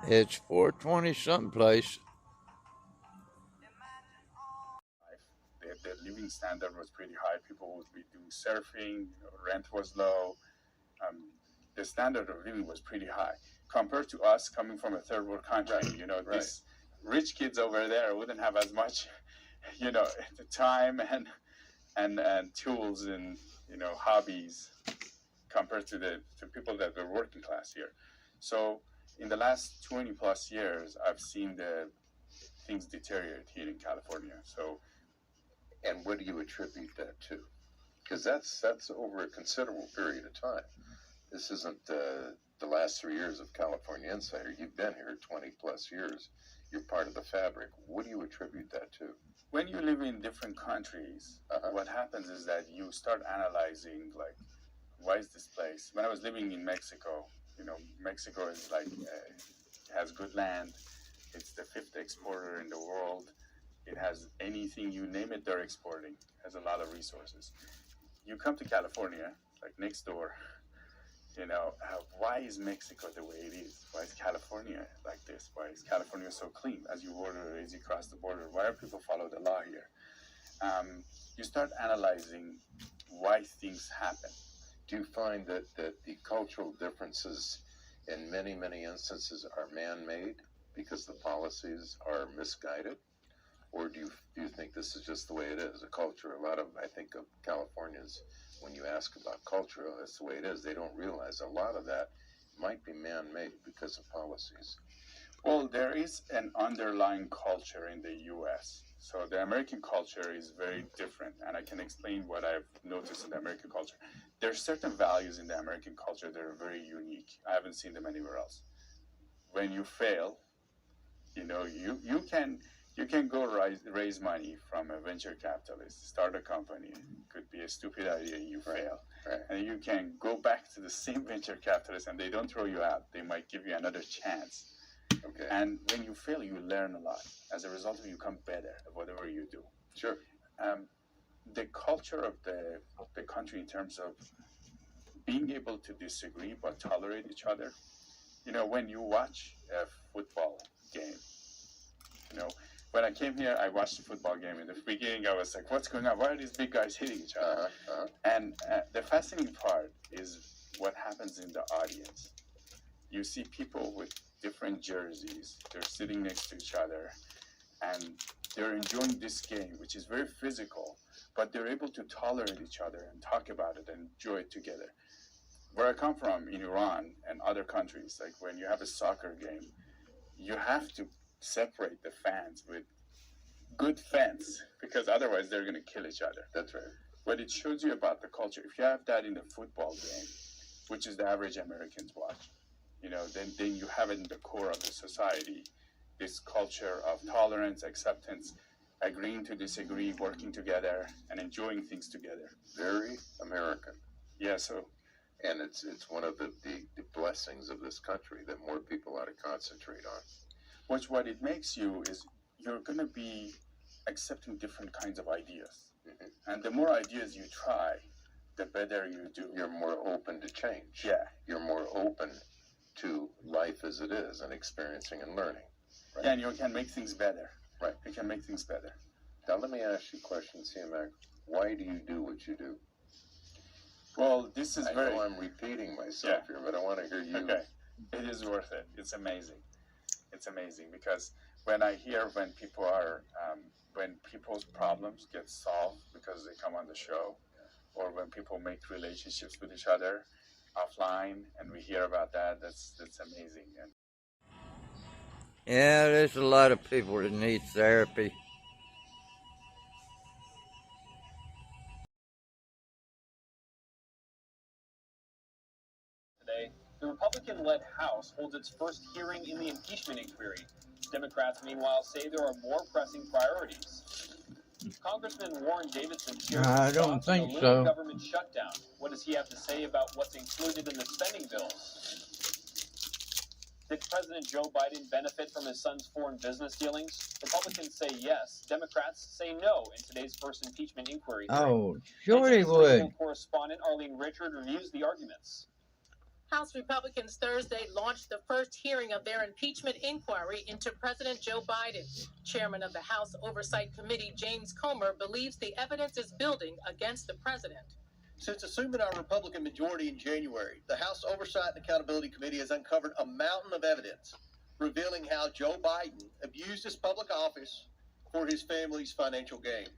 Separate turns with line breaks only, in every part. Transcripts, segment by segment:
It's 420 someplace.
The living standard was pretty high. People would be doing surfing, rent was low. Um, the standard of living was pretty high compared to us coming from a third world country. Right. These rich kids over there wouldn't have as much, the time and tools and hobbies compared to the people that were working class here. So in the last 20 plus years, I've seen the things deteriorate here in California. So,
and what do you attribute that to? Because that's over a considerable period of time. This isn't the last 3 years of California Insider. You've been here 20 plus years. You're part of the fabric. What do you attribute that to?
When you live in different countries, what happens is that you start analyzing, like, why is this place? When I was living in Mexico, Mexico is like, has good land. It's the fifth exporter in the world. It has anything you name it, they're exporting. It has a lot of resources. You come to California, like next door, why is Mexico the way it is? Why is California like this? Why is California so clean as you cross the border? Why are people follow the law here? You start analyzing why things happen.
Do you find that the cultural differences in many, many instances are man-made because the policies are misguided? Or do you think this is just the way it is, a culture? A lot of, I think, of Californians, when you ask about culture, that's the way it is. They don't realize a lot of that might be man-made because of policies.
Well, there is an underlying culture in the U.S. So the American culture is very different, and I can explain what I've noticed in the American culture. There are certain values in the American culture that are very unique. I haven't seen them anywhere else. When you fail, you can go raise money from a venture capitalist, start a company. It could be a stupid idea, you fail. Right. And you can go back to the same venture capitalist and they don't throw you out. They might give you another chance. Okay. And when you fail, you learn a lot. As a result, you become better at whatever you do.
Sure.
The culture of the country in terms of being able to disagree but tolerate each other. When you watch a football game, when I came here, I watched the football game. In the beginning, I was like, what's going on? Why are these big guys hitting each other? And the fascinating part is what happens in the audience. You see people with different jerseys. They're sitting next to each other, and they're enjoying this game, which is very physical, but they're able to tolerate each other and talk about it and enjoy it together. Where I come from, in Iran and other countries, like when you have a soccer game, you have to separate the fans with good fans because otherwise they're going to kill each other.
That's right.
What it shows you about the culture, if you have that in the football game, which is the average Americans watch, then you have it in the core of the society, this culture of tolerance, acceptance, agreeing to disagree, working together, and enjoying things together.
Very American.
Yeah, so.
And it's one of the blessings of this country that more people ought to concentrate on.
What it makes you is you're going to be accepting different kinds of ideas. Mm-hmm. And the more ideas you try, the better you do.
You're more open to change.
Yeah.
You're more open to life as it is and experiencing and learning.
Right? Yeah, and you can make things better. Right. You can make things better.
Now let me ask you a question, CMAC. Why do you do what you do?
Well, this is
I know I'm repeating myself here, but I want to hear you.
Okay. It is worth it. It's amazing. It's amazing because when I hear when people's problems get solved because they come on the show, or when people make relationships with each other offline, and we hear about that, that's amazing. And
yeah, there's a lot of people that need therapy.
Today, the Republican-led House holds its first hearing in the impeachment inquiry. Democrats, meanwhile, say there are more pressing priorities. Congressman Warren Davidson shares
I don't
thoughts on
think
the
so.
looming government shutdown. What does he have to say about what's included in the spending bills? Did President Joe Biden benefit from his son's foreign business dealings? Republicans say yes. Democrats say no in today's first impeachment inquiry.
Oh, sure he would.
Correspondent Arlene Richard reviews the arguments.
House Republicans Thursday launched the first hearing of their impeachment inquiry into President Joe Biden. Chairman of the House Oversight Committee, James Comer, believes the evidence is building against the president.
Since assuming our Republican majority in January, the House Oversight and Accountability Committee has uncovered a mountain of evidence revealing how Joe Biden abused his public office for his family's financial gain.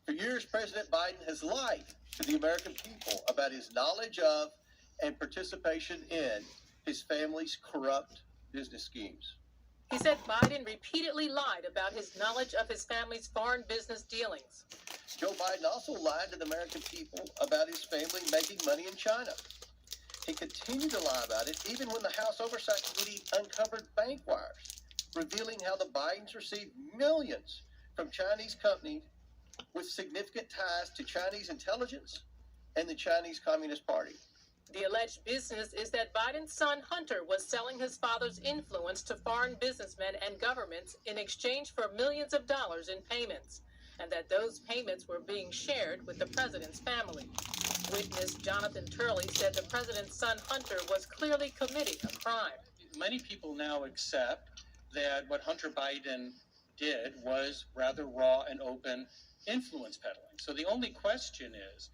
For years, President Biden has lied to the American people about his knowledge of and participation in his family's corrupt business schemes.
He said Biden repeatedly lied about his knowledge of his family's foreign business dealings.
Joe Biden also lied to the American people about his family making money in China. He continued to lie about it even when the House Oversight Committee uncovered bank wires, revealing how the Bidens received millions from Chinese companies with significant ties to Chinese intelligence and the Chinese Communist Party.
The alleged business is that Biden's son Hunter was selling his father's influence to foreign businessmen and governments in exchange for millions of dollars in payments, and that those payments were being shared with the president's family. Witness Jonathan Turley said the president's son Hunter was clearly committing a crime.
Many people now accept that what Hunter Biden did was rather raw and open influence peddling. So the only question is,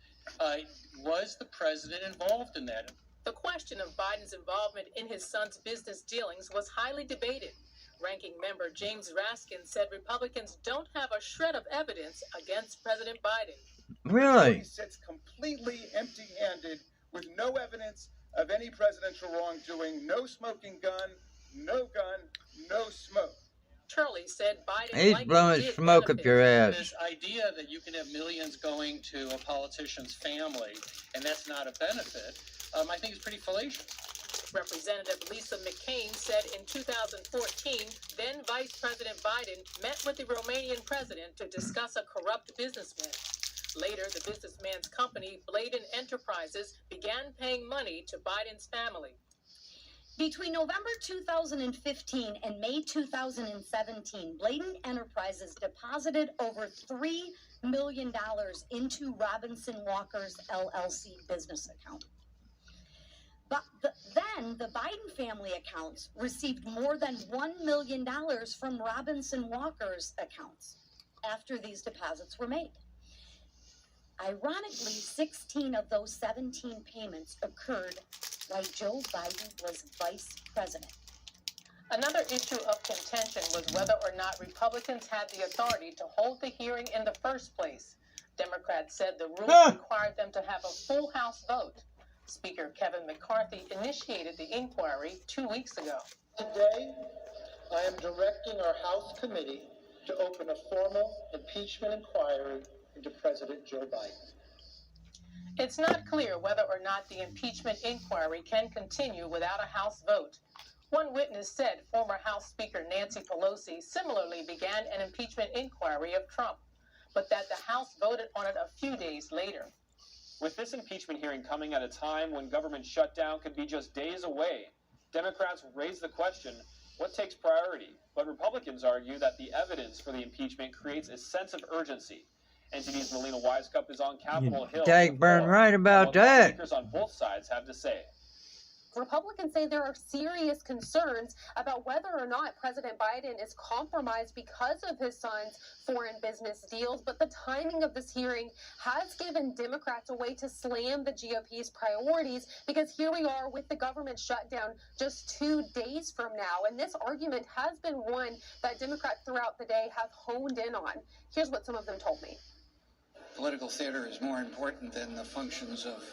was the president involved in that?
The question of Biden's involvement in his son's business dealings was highly debated. Ranking member James Raskin said Republicans don't have a shred of evidence against President Biden.
Really?
He sits completely empty-handed with no evidence of any presidential wrongdoing, no smoking gun, no smoke.
Turley said Biden
He's
likely
blowing
did
smoke up
benefit
your ass.
This idea that you can have millions going to a politician's family and that's not a benefit, I think is pretty fallacious.
Representative Lisa McCain said in 2014, then Vice President Biden met with the Romanian president to discuss a corrupt businessman. Later, the businessman's company, Bladen Enterprises, began paying money to Biden's family.
Between November 2015 and May 2017, Bladen Enterprises deposited over $3 million into Robinson Walker's LLC business account. But then the Biden family accounts received more than $1 million from Robinson Walker's accounts after these deposits were made. Ironically, 16 of those 17 payments occurred while Joe Biden was vice president.
Another issue of contention was whether or not Republicans had the authority to hold the hearing in the first place. Democrats said the rules required them to have a full House vote. Speaker Kevin McCarthy initiated the inquiry 2 weeks ago.
Today, I am directing our House committee to open a formal impeachment inquiry into President Joe Biden.
It's not clear whether or not the impeachment inquiry can continue without a House vote. One witness said former House Speaker Nancy Pelosi similarly began an impeachment inquiry of Trump, but that the House voted on it a few days later.
With this impeachment hearing coming at a time when government shutdown could be just days away, Democrats raise the question, what takes priority? But Republicans argue that the evidence for the impeachment creates a sense of urgency. NTD's Melina Wisecup is on Capitol Hill.
Dag burn right about that.
Speakers on both sides have to say.
Republicans say there are serious concerns about whether or not President Biden is compromised because of his son's foreign business deals, but the timing of this hearing has given Democrats a way to slam the GOP's priorities, because here we are with the government shutdown just 2 days from now, and this argument has been one that Democrats throughout the day have honed in on. Here's what some of them told me.
Political theater is more important than the functions of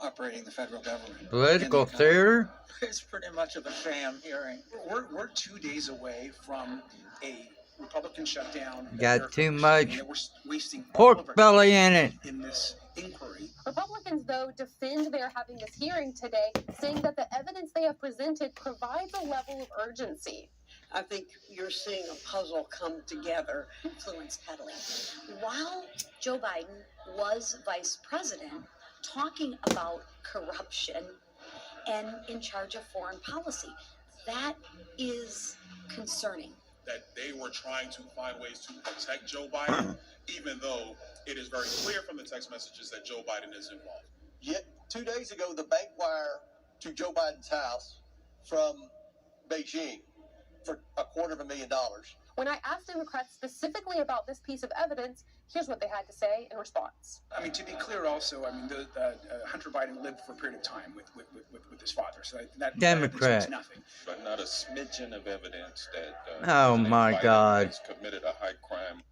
operating the federal government.
Political theater?
It's pretty much of a sham hearing.
We're 2 days away from a Republican shutdown.
Got too much
we're wasting
pork belly in it.
In this inquiry.
Republicans, though, defend their having this hearing today, saying that the evidence they have presented provides a level of urgency.
I think you're seeing a puzzle come together.
Influence peddling. While Joe Biden was vice president, talking about corruption and in charge of foreign policy, that is concerning.
That they were trying to find ways to protect Joe Biden, even though it is very clear from the text messages that Joe Biden is involved.
Yet 2 days ago, the bank wire to Joe Biden's house from Beijing for $250,000.
When I asked Democrats specifically about this piece of evidence, here's what they had to say in response.
I mean, to be clear, also, I mean, Hunter Biden lived for a period of time with his father, so that
Democrat.
is nothing.
But not a smidgen of evidence that
Oh
President
my
Biden
God.
has committed a high crime.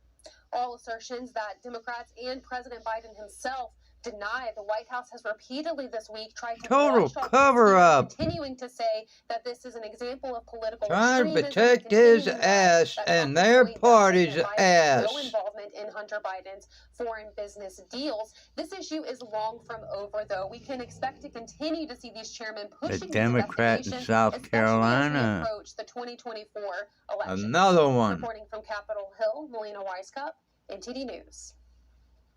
All assertions that Democrats and President Biden himself deny. The White House has repeatedly this week tried to
Total
brush off
cover
this,
up.
continuing to say that this is an example of political
Trying to
extremism,
protect his
continuing
ass
that
and
Trump
their
employed that
party's
President Biden had no
ass.
involvement in Hunter Biden's foreign business deals. This issue is long from over, though. We can expect to continue to see these chairmen pushing these
Democrat in
investigations,
South
especially
Carolina.
as we approach the 2024 election.
Another one.
Reporting from Capitol Hill, Melina Weiskup, NTD News.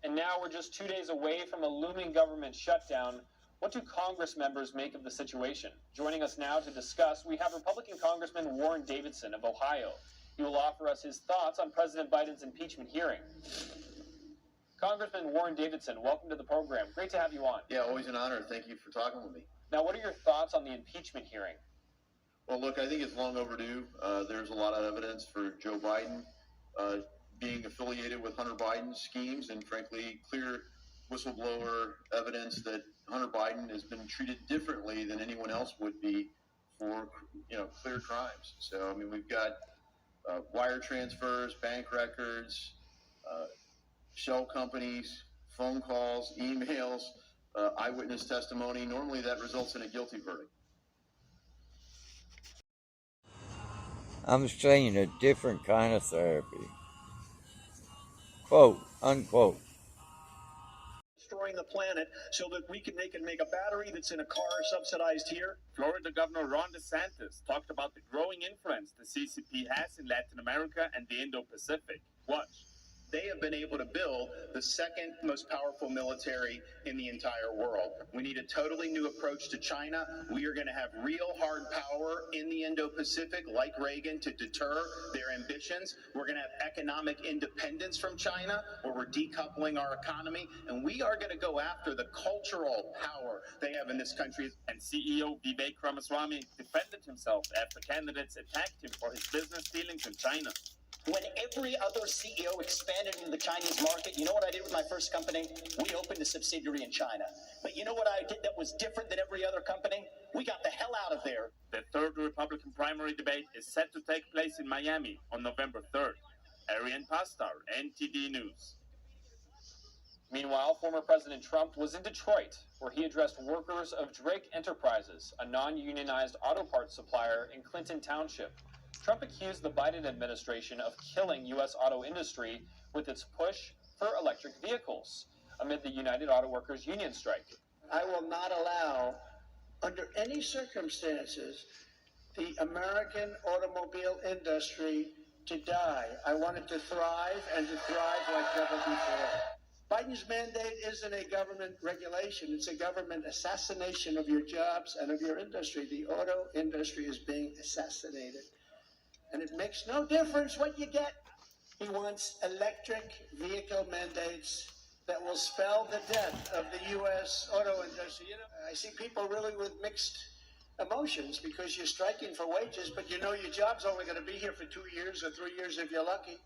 And now we're just 2 days away from a looming government shutdown. What do Congress members make of the situation? Joining us now to discuss, we have Republican Congressman Warren Davidson of Ohio. He will offer us his thoughts on President Biden's impeachment hearing. Congressman Warren Davidson, welcome to the program. Great to have you on.
Yeah, always an honor. Thank you for talking with me.
Now, what are your thoughts on the impeachment hearing?
Well, look, I think it's long overdue. There's a lot of evidence for Joe Biden being affiliated with Hunter Biden's schemes, and frankly, clear whistleblower evidence that Hunter Biden has been treated differently than anyone else would be for, clear crimes. So, I mean, we've got wire transfers, bank records, shell companies, phone calls, emails, eyewitness testimony. Normally that results in a guilty verdict.
I'm seeing a different kind of therapy. Quote, unquote.
Destroying the planet so that we can make a battery that's in a car subsidized here.
Florida Governor Ron DeSantis talked about the growing influence the CCP has in Latin America and the Indo-Pacific. Watch.
They have been able to build the second most powerful military in the entire world. We need a totally new approach to China. We are going to have real hard power in the Indo-Pacific, like Reagan, to deter their ambitions. We're going to have economic independence from China, where we're decoupling our economy. And we are going to go after the cultural power they have in this country.
And CEO Vivek Ramaswamy defended himself after candidates attacked him for his business dealings in China.
When every other CEO expanded into the Chinese market, you know what I did with my first company? We opened a subsidiary in China. But you know what I did that was different than every other company? We got the hell out of there.
The third Republican primary debate is set to take place in Miami on November 3rd. Arian Pastar, NTD News.
Meanwhile, former President Trump was in Detroit, where he addressed workers of Drake Enterprises, a non-unionized auto parts supplier in Clinton Township. Trump accused the Biden administration of killing U.S. auto industry with its push for electric vehicles amid the United Auto Workers union strike.
I will not allow, under any circumstances, the American automobile industry to die. I want it to thrive and to thrive like never before. Biden's mandate isn't a government regulation. It's a government assassination of your jobs and of your industry. The auto industry is being assassinated. And it makes no difference what you get. He wants electric vehicle mandates that will spell the death of the U.S. auto industry. You know, I see people really with mixed emotions because you're striking for wages, but you know your job's only going to be here for 2 years or 3 years if you're lucky.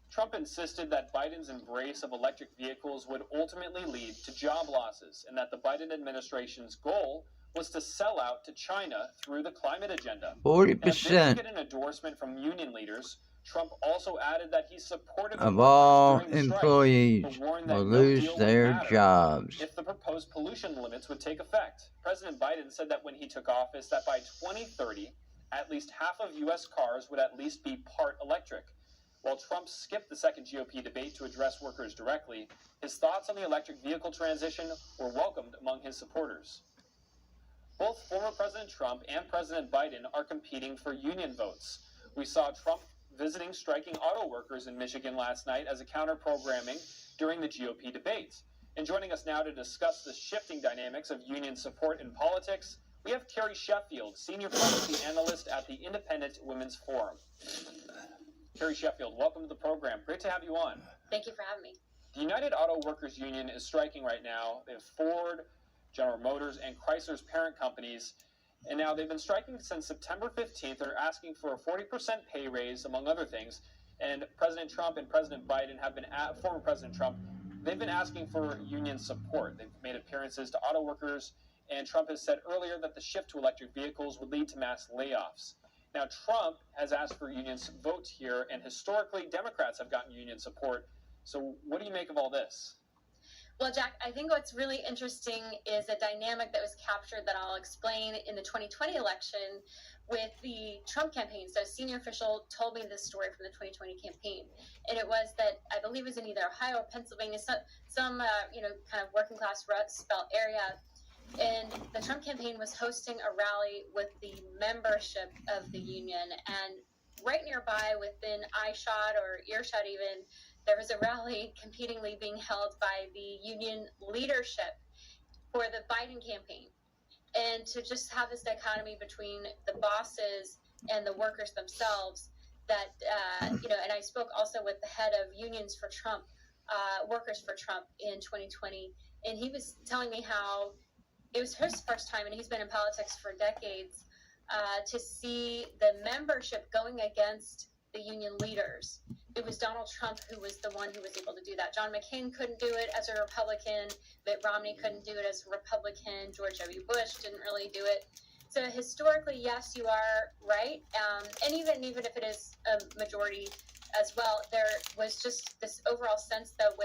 Trump insisted that Biden's embrace of electric vehicles would ultimately lead to job losses, and that the Biden administration's goal was to sell out to China through the climate agenda.
40%
get an endorsement from union leaders. Trump also added that he supported
of all employees will lose their jobs.
if the proposed pollution limits would take effect. President Biden said that when he took office, that by 2030, at least half of U.S. cars would at least be part electric. While Trump skipped the second GOP debate to address workers directly, his thoughts on the electric vehicle transition were welcomed among his supporters. Both former President Trump and President Biden are competing for union votes. We saw Trump visiting striking auto workers in Michigan last night as a counter-programming during the GOP debate. And joining us now to discuss the shifting dynamics of union support in politics, we have Carrie Sheffield, Senior Policy Analyst at the Independent Women's Forum. Carrie Sheffield, welcome to the program. Great to have you on.
Thank you for having me.
The United Auto Workers Union is striking right now. They have Ford, General Motors, and Chrysler's parent companies. And now they've been striking since September 15th. They're asking for a 40% pay raise, among other things. And President Trump and President Biden have been, former President Trump, they've been asking for union support. They've made appearances to auto workers, and Trump has said earlier that the shift to electric vehicles would lead to mass layoffs. Now, Trump has asked for union votes here, and historically, Democrats have gotten union support. So what do you make of all this?
Well, Jack, I think what's really interesting is a dynamic that was captured that I'll explain in the 2020 election with the Trump campaign. So a senior official told me this story from the 2020 campaign, and it was that I believe it was in either Ohio or Pennsylvania, some kind of working class Rust Belt area. And the Trump campaign was hosting a rally with the membership of the union, and right nearby, within eyeshot or earshot even, there was a rally competingly being held by the union leadership for the Biden campaign. And to just have this dichotomy between the bosses and the workers themselves, that, and I spoke also with the head of unions for Trump, Workers for Trump in 2020, and he was telling me how it was his first time, and he's been in politics for decades, to see the membership going against the union leaders. It was Donald Trump who was the one who was able to do that. John McCain couldn't do it as a Republican. Mitt Romney couldn't do it as a Republican. George W. Bush didn't really do it. So historically, yes, you are right. And even if it is a majority as well, there was just this overall sense, though,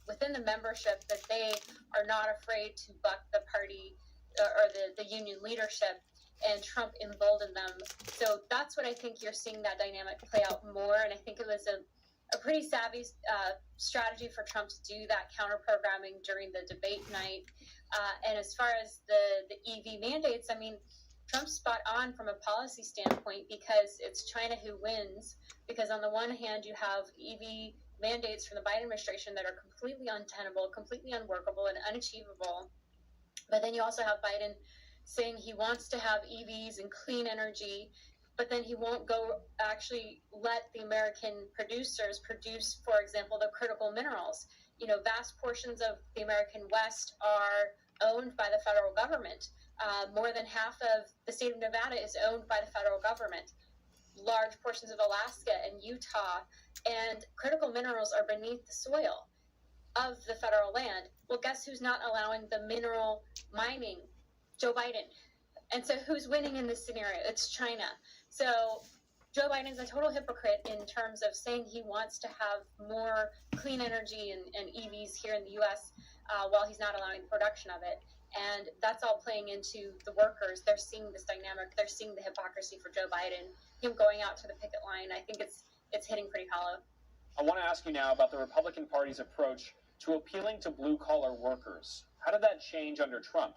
within the membership that they are not afraid to buck the party or the union leadership, and Trump emboldened them. So that's what I think you're seeing that dynamic play out more, and I think it was a pretty savvy strategy for Trump to do that counter-programming during the debate night. And as far as the EV mandates, I mean, Trump's spot on from a policy standpoint because it's China who wins, because on the one hand, you have EV mandates from the Biden administration that are completely untenable, completely unworkable, and unachievable. But then you also have Biden saying he wants to have EVs and clean energy, but then he won't go actually let the American producers produce, for example, the critical minerals. You know, vast portions of the American West are owned by the federal government. More than half of the state of Nevada is owned by the federal government. Large portions of Alaska and Utah, and critical minerals are beneath the soil of the federal land. Well, guess who's not allowing the mineral mining? Joe Biden. And so who's winning in this scenario? It's China. So Joe Biden's a total hypocrite in terms of saying he wants to have more clean energy and EVs here in the U.S. While he's not allowing the production of it. And that's all playing into the workers. They're seeing this dynamic. They're seeing the hypocrisy for Joe Biden, him going out to the picket line. I think it's hitting pretty hollow.
I want to ask you now about the Republican Party's approach to appealing to blue-collar workers. How did that change under Trump?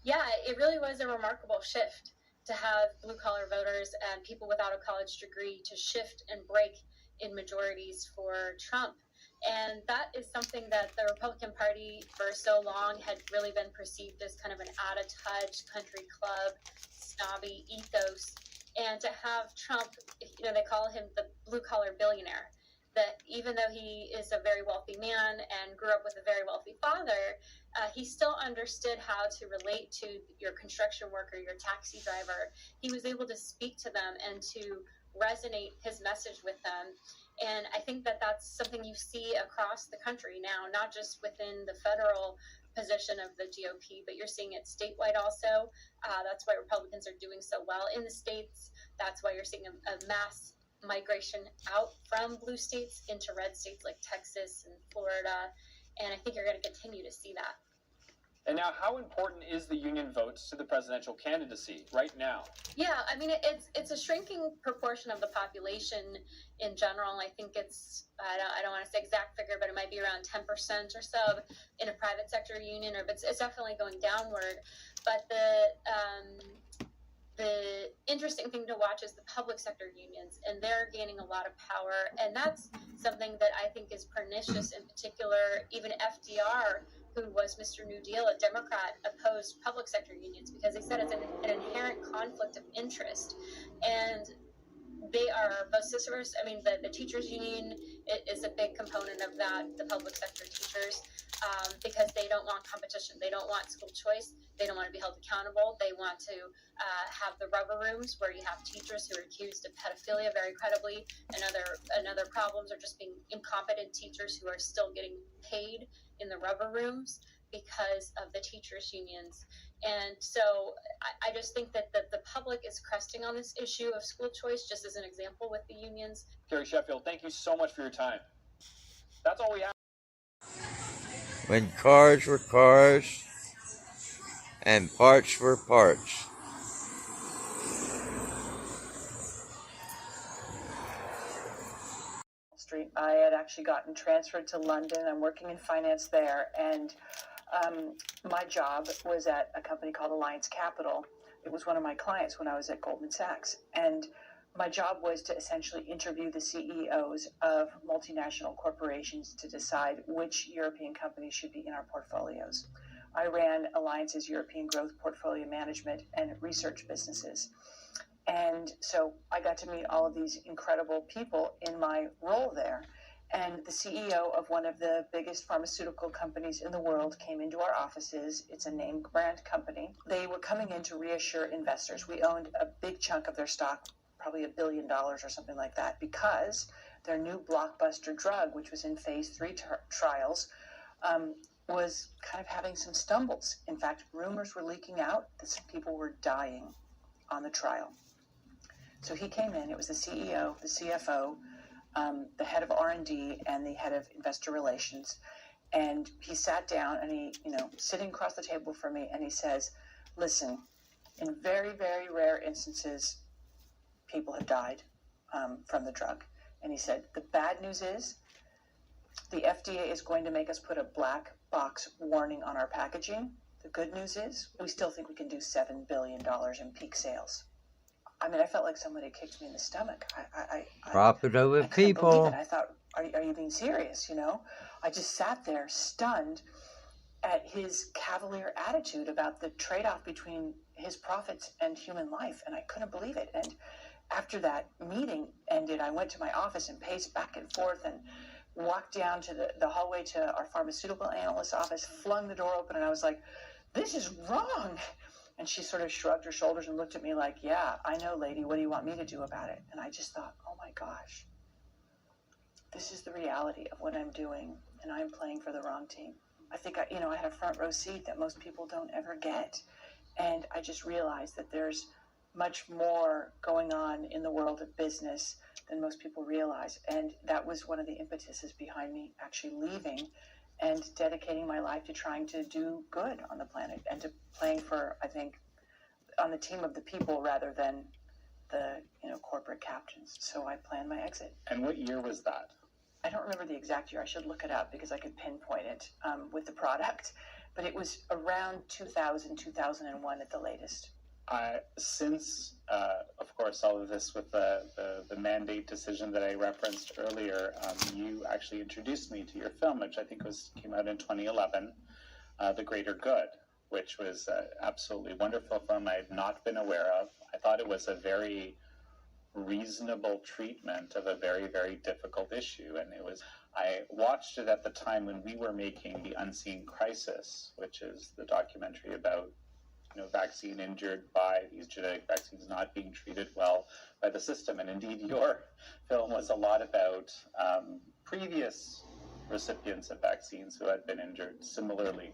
Yeah, it really was a remarkable shift to have blue-collar voters and people without a college degree to shift and break in majorities for Trump. And that is something that the Republican Party for so long had really been perceived as kind of an out-of-touch country club, snobby ethos. And to have Trump, they call him the blue-collar billionaire, that even though he is a very wealthy man and grew up with a very wealthy father, he still understood how to relate to your construction worker, your taxi driver. He was able to speak to them and to resonate his message with them. And I think that that's something you see across the country now, not just within the federal position of the GOP, but you're seeing it statewide also. That's why Republicans are doing so well in the states. That's why you're seeing a mass migration out from blue states into red states like Texas and Florida. And I think you're going to continue to see that.
And now, how important is the union votes to the presidential candidacy right now?
Yeah, I mean, it's a shrinking proportion of the population in general. I think it's, I don't want to say exact figure, but it might be around 10% or so in a private sector union, but it's definitely going downward. But the interesting thing to watch is the public sector unions, and they're gaining a lot of power. And that's something that I think is pernicious. In particular, even FDR, who was Mr. New Deal, a Democrat, opposed public sector unions because they said it's an inherent conflict of interest. And they are vociferous. I mean, the teachers union is a big component of that, the public sector teachers, because they don't want competition. They don't want school choice. They don't want to be held accountable. They want to have the rubber rooms where you have teachers who are accused of pedophilia very credibly, and other problems, or just being incompetent teachers who are still getting paid in the rubber rooms because of the teachers unions. And so I just think that the public is cresting on this issue of school choice, just as an example with the unions.
Carrie Sheffield, thank you so much for your time. That's all we have.
When cars were cars and parts were parts.
Street. I had actually gotten transferred to London. I'm working in finance there, and my job was at a company called Alliance Capital. It was one of my clients when I was at Goldman Sachs, and my job was to essentially interview the CEOs of multinational corporations to decide which European companies should be in our portfolios. I ran Alliance's European growth portfolio management and research businesses. And so I got to meet all of these incredible people in my role there. And the CEO of one of the biggest pharmaceutical companies in the world came into our offices. It's a name brand company. They were coming in to reassure investors. We owned a big chunk of their stock, probably $1 billion or something like that, because their new blockbuster drug, which was in phase 3 trials, was kind of having some stumbles. In fact, rumors were leaking out that some people were dying on the trial. So he came in. It was the CEO, the CFO, the head of R&D, and the head of investor relations. And he sat down, and he, sitting across the table from me, and he says, listen, in very, very rare instances, people have died from the drug. And he said, the bad news is the FDA is going to make us put a black box warning on our packaging. The good news is we still think we can do $7 billion in peak sales. I mean, I felt like somebody kicked me in the stomach.
Profit over people.
I thought, are you being serious? I just sat there stunned at his cavalier attitude about the trade-off between his profits and human life, and I couldn't believe it. And after that meeting ended, I went to my office and paced back and forth and walked down to the hallway to our pharmaceutical analyst's office, flung the door open, and I was like, this is wrong. And she sort of shrugged her shoulders and looked at me like, yeah, I know, lady. What do you want me to do about it? And I just thought, oh, my gosh, this is the reality of what I'm doing, and I'm playing for the wrong team. I think, I had a front row seat that most people don't ever get. And I just realized that there's much more going on in the world of business than most people realize. And that was one of the impetuses behind me actually leaving and dedicating my life to trying to do good on the planet and to playing for, I think, on the team of the people rather than the corporate captains. So I planned my exit.
And what year was that?
I don't remember the exact year. I should look it up because I could pinpoint it with the product. But it was around 2000, 2001 at the latest.
Since, of course, all of this with the mandate decision that I referenced earlier, you actually introduced me to your film, which I think came out in 2011, The Greater Good, which was an absolutely wonderful film I had not been aware of. I thought it was a very reasonable treatment of a very, very difficult issue. And I watched it at the time when we were making The Unseen Crisis, which is the documentary about vaccine injured by these genetic vaccines not being treated well by the system. And indeed, your film was a lot about previous recipients of vaccines who had been injured similarly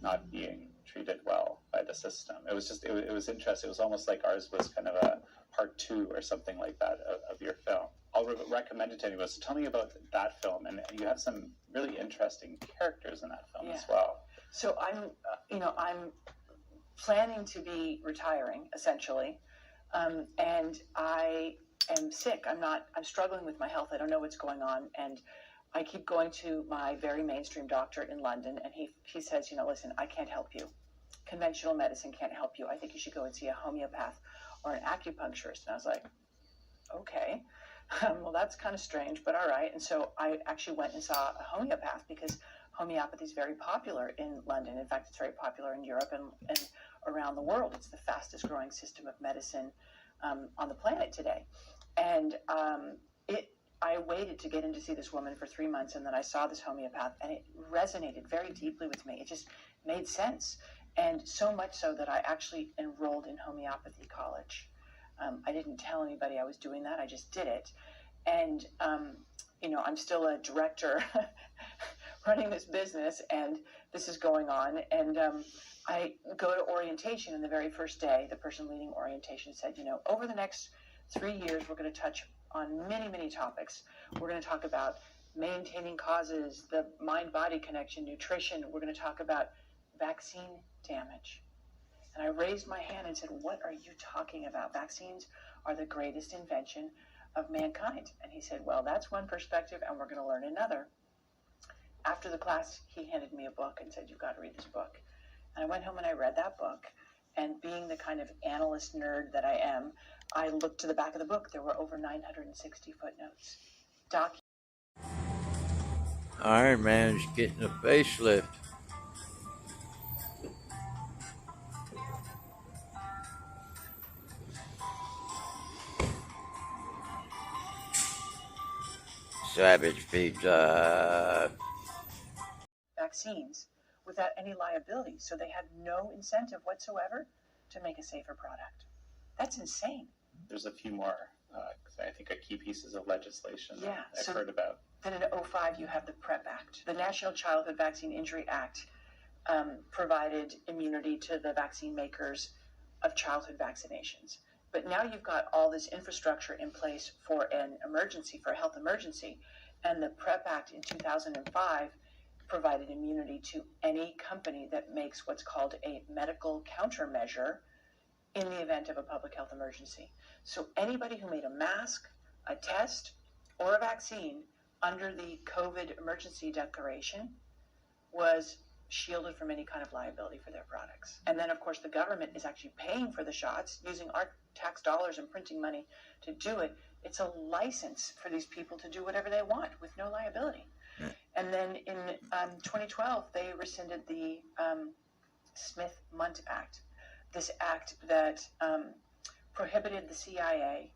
not being treated well by the system. It was just, it was interesting. It was almost like ours was kind of a part 2 or something like that of your film. I'll recommend it to anyone. So tell me about that film. And you have some really interesting characters in that film as well.
So I'm planning to be retiring, essentially, and I am sick. I'm struggling with my health. I don't know what's going on, and I keep going to my very mainstream doctor in London, and he says, listen, I can't help you. Conventional medicine can't help you. I think you should go and see a homeopath or an acupuncturist. And I was like, okay, well, that's kind of strange, but all right. And so I actually went and saw a homeopath because homeopathy is very popular in London. In fact, it's very popular in Europe and around the world. It's the fastest growing system of medicine on the planet today. And I waited to get in to see this woman for 3 months, and then I saw this homeopath, and it resonated very deeply with me. It just made sense. And so much so that I actually enrolled in homeopathy college. I didn't tell anybody I was doing that. I just did it. And, I'm still a director running this business, and this is going on. And I go to orientation, and the very first day, the person leading orientation said, over the next 3 years, we're going to touch on many, many topics. We're going to talk about maintaining causes, the mind-body connection, nutrition. We're going to talk about vaccine damage. And I raised my hand and said, what are you talking about? Vaccines are the greatest invention of mankind. And he said, well, that's one perspective, and we're going to learn another. After the class, he handed me a book and said, you've got to read this book. And I went home and I read that book. And being the kind of analyst nerd that I am, I looked to the back of the book. There were over 960 footnotes.
Iron Man's getting a facelift. Savage Pizza.
Vaccines without any liability, so they had no incentive whatsoever to make a safer product. That's insane.
There's a few more, I think, key pieces of legislation that I've heard about.
Then in 2005, you have the PrEP Act. The National Childhood Vaccine Injury Act provided immunity to the vaccine makers of childhood vaccinations. But now you've got all this infrastructure in place for an emergency, for a health emergency. And the PrEP Act in 2005 provided immunity to any company that makes what's called a medical countermeasure in the event of a public health emergency. So anybody who made a mask, a test, or a vaccine under the COVID emergency declaration was shielded from any kind of liability for their products. And then, of course, the government is actually paying for the shots, using our tax dollars and printing money to do it. It's a license for these people to do whatever they want with no liability. And then in 2012, they rescinded the Smith-Mundt Act, this act that prohibited the CIA,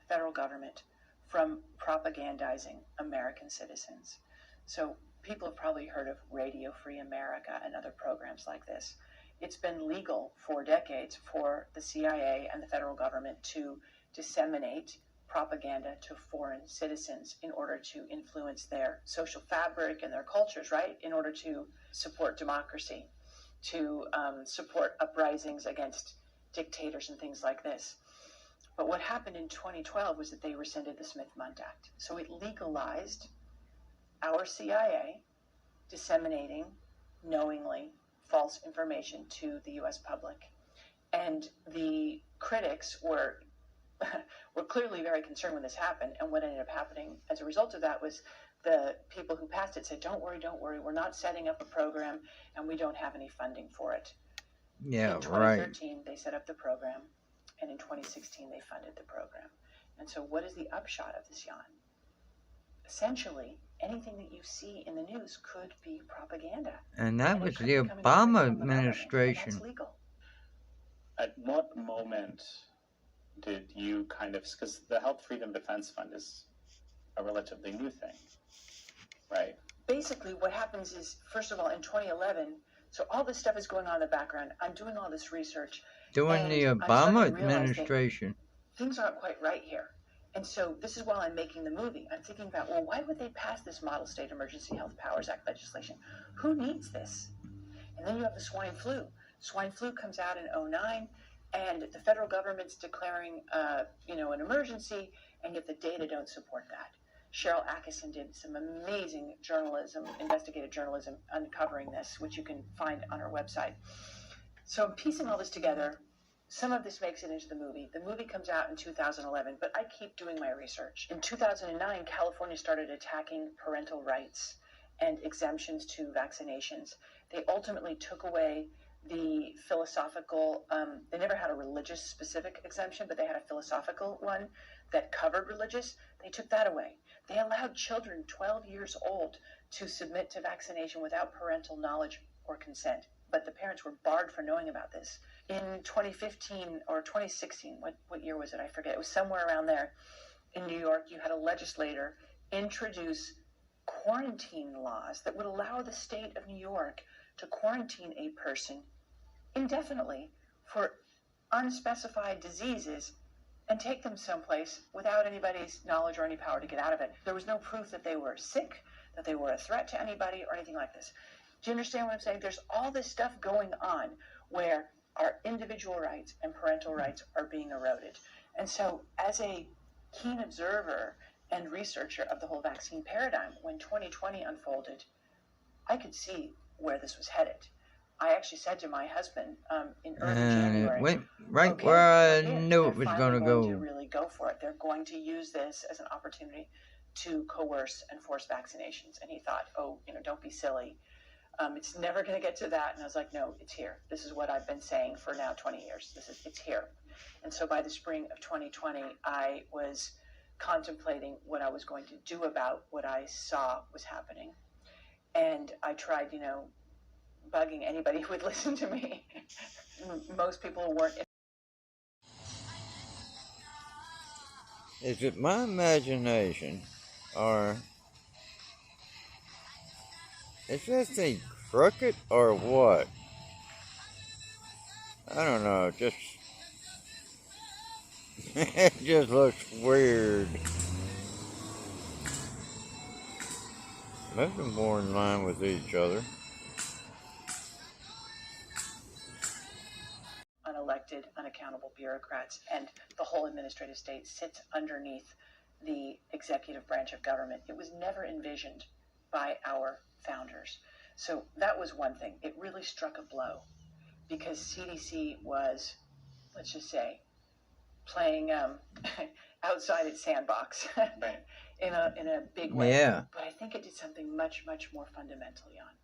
the federal government, from propagandizing American citizens. So people have probably heard of Radio Free America and other programs like this. It's been legal for decades for the CIA and the federal government to disseminate propaganda to foreign citizens in order to influence their social fabric and their cultures, right? In order to support democracy, to support uprisings against dictators and things like this. But what happened in 2012 was that they rescinded the Smith-Mundt Act. So it legalized our CIA disseminating knowingly false information to the U.S. public. And the critics were clearly very concerned when this happened. And what ended up happening as a result of that was the people who passed it said, don't worry, we're not setting up a program and we don't have any funding for it.
Yeah,
in 2013, they set up the program, and in 2016, they funded the program. And so what is the upshot of this, Jan? Essentially, anything that you see in the news could be propaganda.
And that was the Obama administration.
That's legal.
At what moment did you because the Health Freedom Defense Fund is a relatively new thing, right?
Basically, what happens is, first of all, in 2011, so all this stuff is going on in the background. I'm doing all this research.
During the Obama administration.
Things aren't quite right here. And so this is while I'm making the movie. I'm thinking about, well, why would they pass this Model State Emergency Health Powers Act legislation? Who needs this? And then you have the swine flu. Swine flu comes out in 2009, and the federal government's declaring, an emergency, and yet the data don't support that. Cheryl Atkinson did some amazing journalism, investigative journalism, uncovering this, which you can find on her website. So I'm piecing all this together. Some of this makes it into the movie. The movie comes out in 2011, but I keep doing my research. In 2009, California started attacking parental rights and exemptions to vaccinations. They ultimately took away the philosophical, they never had a religious specific exemption, but they had a philosophical one that covered religious. They took that away. They allowed children 12 years old to submit to vaccination without parental knowledge or consent, but the parents were barred for knowing about this. In 2015 or 2016, what year was it? I forget. It was somewhere around there. In New York, you had a legislator introduce quarantine laws that would allow the state of New York to quarantine a person indefinitely for unspecified diseases and take them someplace without anybody's knowledge or any power to get out of it. There was no proof that they were sick, that they were a threat to anybody or anything like this. Do you understand what I'm saying? There's all this stuff going on where our individual rights and parental rights are being eroded. And so as a keen observer and researcher of the whole vaccine paradigm, when 2020 unfolded, I could see where this was headed. I actually said to my husband in early January,
went right
okay,
where I
they're
knew it was
finally
going to
going to
go.
really go for it. They're going to use this as an opportunity to coerce and force vaccinations. And he thought, oh, don't be silly. It's never going to get to that. And I was like, no, it's here. This is what I've been saying for now 20 years. It's here. And so by the spring of 2020, I was contemplating what I was going to do about what I saw was happening. And I tried, bugging anybody who would listen to me. Most people weren't.
Is it my imagination, or is this thing crooked, or what? I don't know, it just looks weird. Maybe more in line with each other.
Unelected, unaccountable bureaucrats, and the whole administrative state sits underneath the executive branch of government. It was never envisioned by our founders. So that was one thing. It really struck a blow because CDC was, let's just say, playing outside its sandbox in a big way.
Yeah.
But I think it did something much, much more fundamentally on.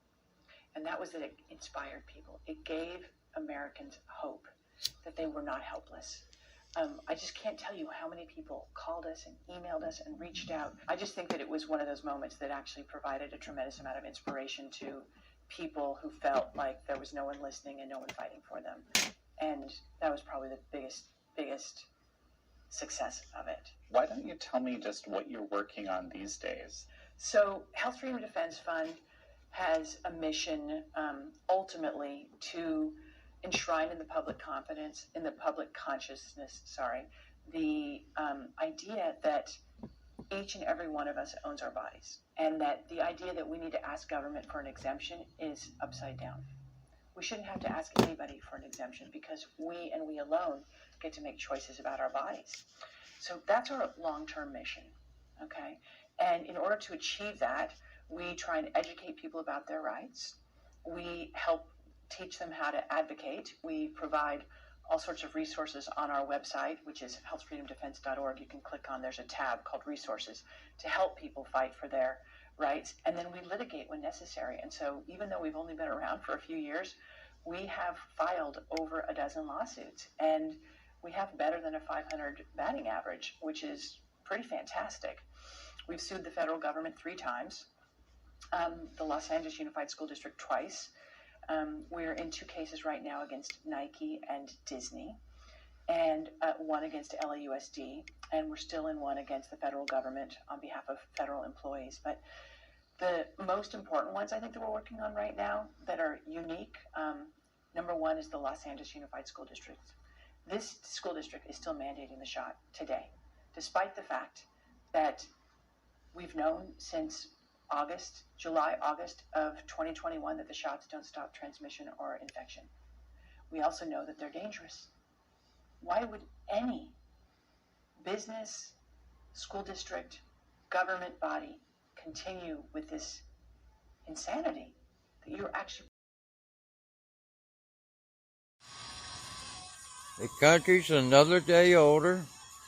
And that was that it inspired people. It gave Americans hope that they were not helpless. I just can't tell you how many people called us and emailed us and reached out. I just think that it was one of those moments that actually provided a tremendous amount of inspiration to people who felt like there was no one listening and no one fighting for them. And that was probably the biggest success of it.
Why don't you tell me just what you're working on these days?
So Health Freedom Defense Fund has a mission ultimately to enshrine in the public confidence, in the public consciousness, the idea that each and every one of us owns our bodies, and that the idea that we need to ask government for an exemption is upside down. We shouldn't have to ask anybody for an exemption because we and we alone get to make choices about our bodies. So that's our long-term mission, okay? And in order to achieve that, we try and educate people about their rights. We help teach them how to advocate. We provide all sorts of resources on our website, which is healthfreedomdefense.org. You can click on, there's a tab called resources to help people fight for their rights. And then we litigate when necessary. And so even though we've only been around for a few years, we have filed over a dozen lawsuits. And we have better than a 500 batting average, which is pretty fantastic. We've sued the federal government 3 times, the Los Angeles Unified School District twice. We're in 2 cases right now against Nike and Disney, and one against LAUSD, and we're still in one against the federal government on behalf of federal employees. But the most important ones I think that we're working on right now that are unique, number 1 is the Los Angeles Unified School District. This school district is still mandating the shot today, despite the fact that we've known since July, August of 2021 that the shots don't stop transmission or infection. We also know that they're dangerous. Why would any business, school district, government body continue with this insanity that you're actually...
The country's another day older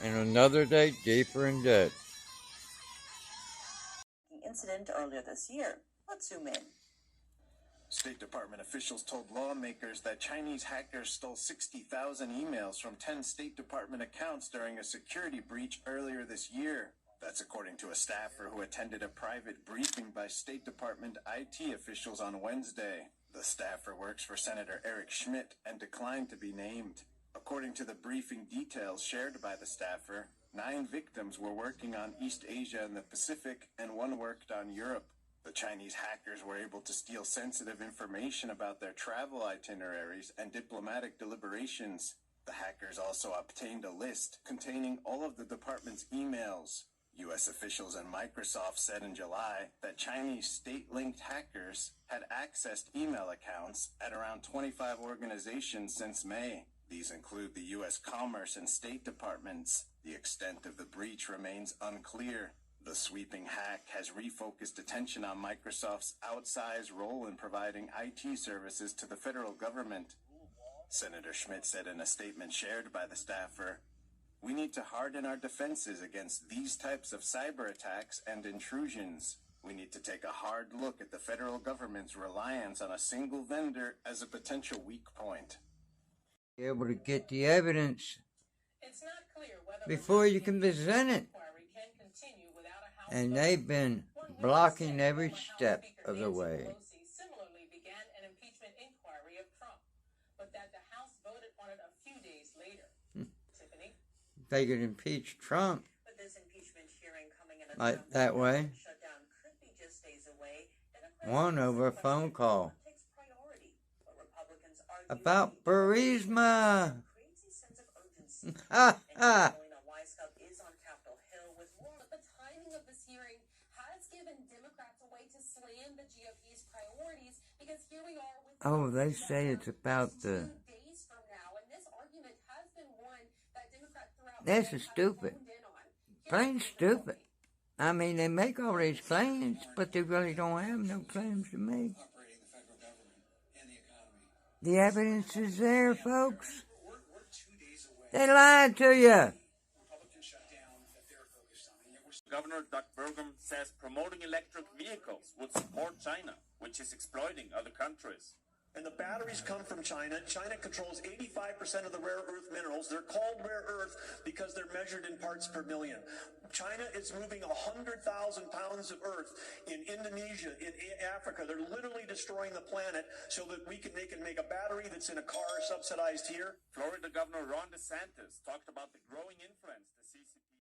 and another day deeper in debt.
Incident earlier this year. Let's zoom in.
State Department officials told lawmakers that Chinese hackers stole 60,000 emails from 10 State Department accounts during a security breach earlier this year. That's according to a staffer who attended a private briefing by State Department IT officials on Wednesday. The staffer works for Senator Eric Schmidt and declined to be named. According to the briefing details shared by the staffer, 9 victims were working on East Asia and the Pacific, and 1 worked on Europe. The Chinese hackers were able to steal sensitive information about their travel itineraries and diplomatic deliberations. The hackers also obtained a list containing all of the department's emails. U.S. officials and Microsoft said in July that Chinese state-linked hackers had accessed email accounts at around 25 organizations since May. These include the U.S. Commerce and State Departments. The extent of the breach remains unclear. The sweeping hack has refocused attention on Microsoft's outsized role in providing IT services to the federal government. Senator Schmidt said in a statement shared by the staffer, "We need to harden our defenses against these types of cyber attacks and intrusions. We need to take a hard look at the federal government's reliance on a single vendor as a potential weak point."
Be able to get the evidence
It's not clear whether
before you can present it.
inquiry can continue without a House
And
vote.
they've been blocking every step of the way.
Pelosi similarly began an impeachment inquiry of Trump, but that the House voted on it a few days later. Tiffany?
They could impeach Trump
With this impeachment hearing coming in
like that way.
shutdown could be just days away.
One over a phone call
Takes priority, but Republicans argue
about Burisma.
crazy sense of urgency.
Ha ha.
Weishaupt is on Capitol Hill with more.
But the timing of this hearing has given Democrats a way to slam the GOP's priorities because here we are with
Oh, they say it's about the.
2 days from now, and this argument has been one that Democrats throughout
This
the
is
day have
stupid.
honed in on.
Plain stupid. I mean, they make all these claims, but they really don't have no claims to make.
Operating the federal government and the economy.
The evidence is there, folks. They lied to you.
Republican shutdown that they're focused on. And yet we're
Governor Doug Burgum says promoting electric vehicles would support China, which is exploiting other countries.
And the batteries come from China. China controls 85% of the rare earth minerals. They're called rare earth because they're measured in parts per million. China is moving 100,000 pounds of earth in Indonesia, in Africa. They're literally destroying the planet so that they can make a battery that's in a car subsidized here.
Florida Governor Ron DeSantis talked about the growing influence the CCP